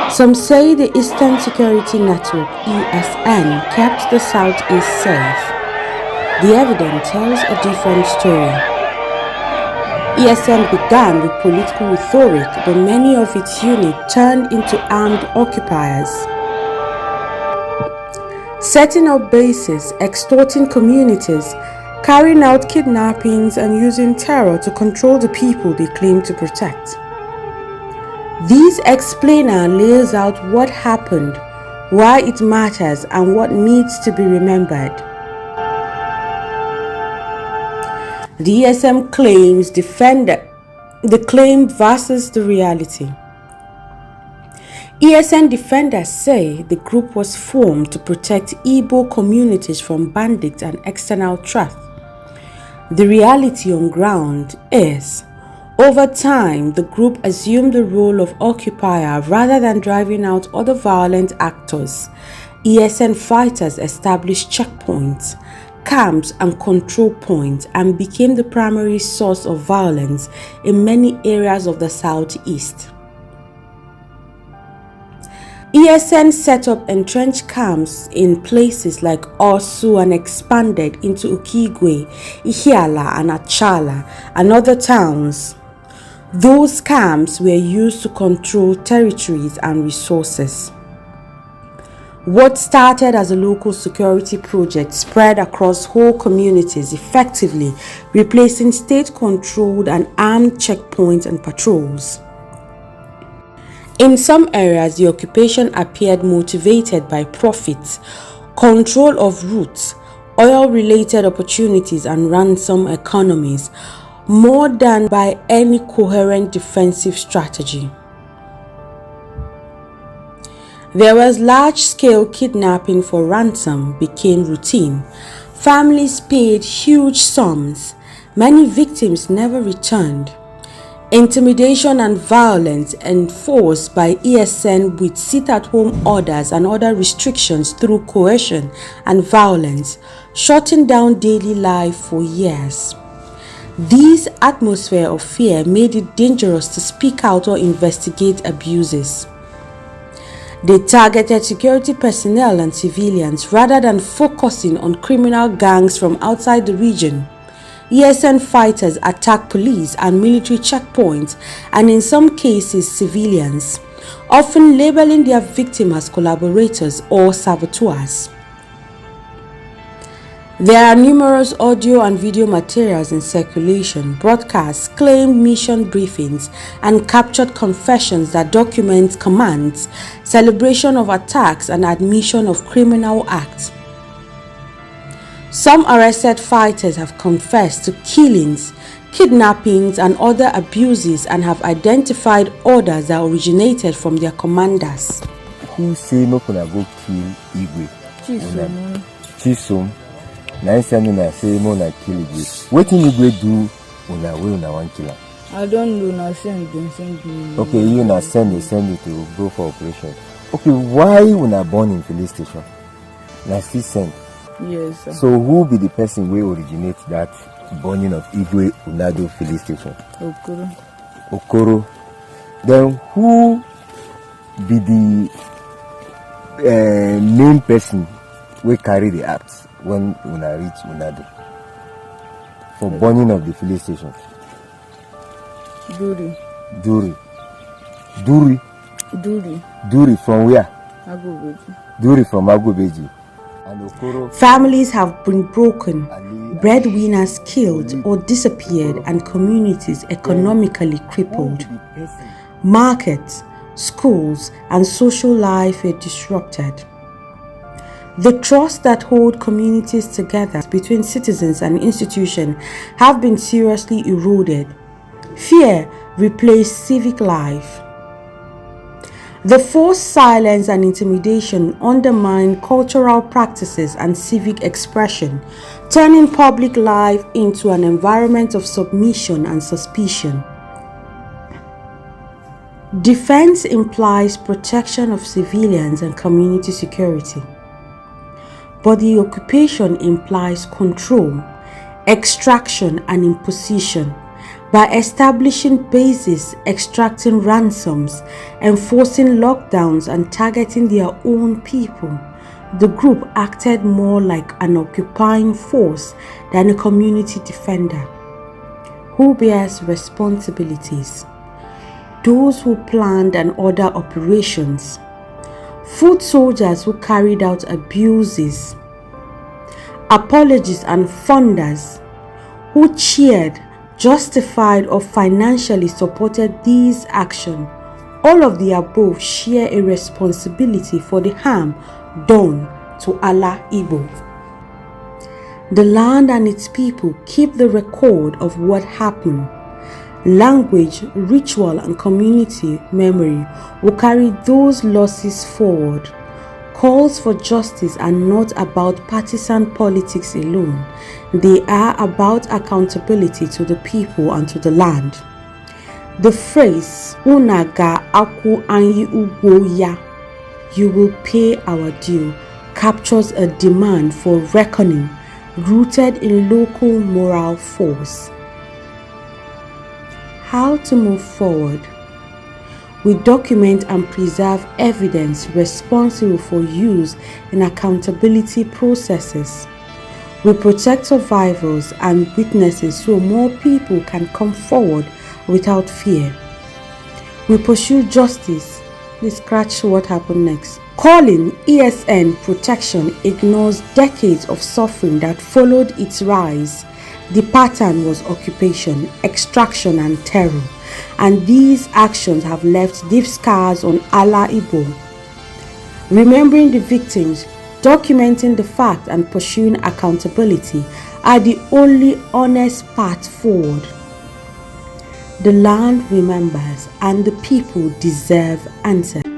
Some say the Eastern Security Network (ESN) kept the Southeast safe. The evidence tells a different story. ESN began with political rhetoric, but many of its units turned into armed occupiers, setting up bases, extorting communities, carrying out kidnappings, and using terror to control the people they claim to protect. This explainer lays out what happened, why it matters, and what needs to be remembered. The ESM claims defender the claim versus the reality. ESN defenders say the group was formed to protect Igbo communities from bandits and external threats. The reality on ground is, over time, the group assumed the role of occupier rather than driving out other violent actors. ESN fighters established checkpoints, camps, and control points and became the primary source of violence in many areas of the Southeast. ESN set up entrenched camps in places like Osu and expanded into Okigwe, Ihiala, and Achala, and other towns. Those camps were used to control territories and resources. What started as a local security project spread across whole communities, effectively replacing state-controlled and armed checkpoints and patrols. In some areas, the occupation appeared motivated by profits, control of routes, oil-related opportunities, and ransom economies, more than by any coherent defensive strategy. There was large-scale kidnapping for ransom became routine. Families paid huge sums. Many victims never returned. Intimidation and violence enforced by ESN with sit-at-home orders and other restrictions through coercion and violence, shutting down daily life for years. This atmosphere of fear made it dangerous to speak out or investigate abuses. They targeted security personnel and civilians rather than focusing on criminal gangs from outside the region. ESN fighters attacked police and military checkpoints and in some cases civilians, often labeling their victims as collaborators or saboteurs. There are numerous audio and video materials in circulation, broadcasts, claimed mission briefings, and captured confessions that document commands, celebration of attacks, and admission of criminal acts. Some arrested fighters have confessed to killings, kidnappings, and other abuses and have identified orders that originated from their commanders. Who say no gonna go kill Igwe? Chisom. Now I say more like kill Igwe. What can Igwe do when I will now want killer? I don't know, now send me. Okay, you now send you to go for operation. Okay, why when I born in police station? Now still send. Yes, sir. So who be the person who originate that burning of Igwe Unado filling station? Okoro. Then who be the main person who carry the axe when Una reach Unado for burning of the filling station? Duri from where? Agobeji. Duri from Agobeji. Families have been broken, breadwinners killed or disappeared, and communities economically crippled. Markets, schools, and social life were disrupted. The trust that hold communities together between citizens and institutions have been seriously eroded. Fear replaced civic life. The forced silence and intimidation undermine cultural practices and civic expression, turning public life into an environment of submission and suspicion. Defense implies protection of civilians and community security, but the occupation implies control, extraction, and imposition, By establishing bases, extracting ransoms, enforcing lockdowns, and targeting their own people, the group acted more like an occupying force than a community defender. Who bears responsibilities? Those who planned and ordered operations, foot soldiers who carried out abuses, apologists and funders who cheered, justified or financially supported these actions. All of the above share a responsibility for the harm done to Allah Igbo. The land and its people keep the record of what happened. Language, ritual and community memory will carry those losses forward. Calls for justice are not about partisan politics alone. They are about accountability to the people and to the land. The phrase "Unaga aku anyi ugwo ya," you will pay our due, captures a demand for reckoning rooted in local moral force. How to move forward? We document and preserve evidence responsible for use in accountability processes. We protect survivors and witnesses so more people can come forward without fear. We pursue justice. Let's scratch what happened next. Calling ESN protection ignores decades of suffering that followed its rise. The pattern was occupation, extraction and terror, and these actions have left deep scars on Allah Igbo. Remembering the victims, documenting the fact and pursuing accountability are the only honest path forward. The land remembers and the people deserve answers.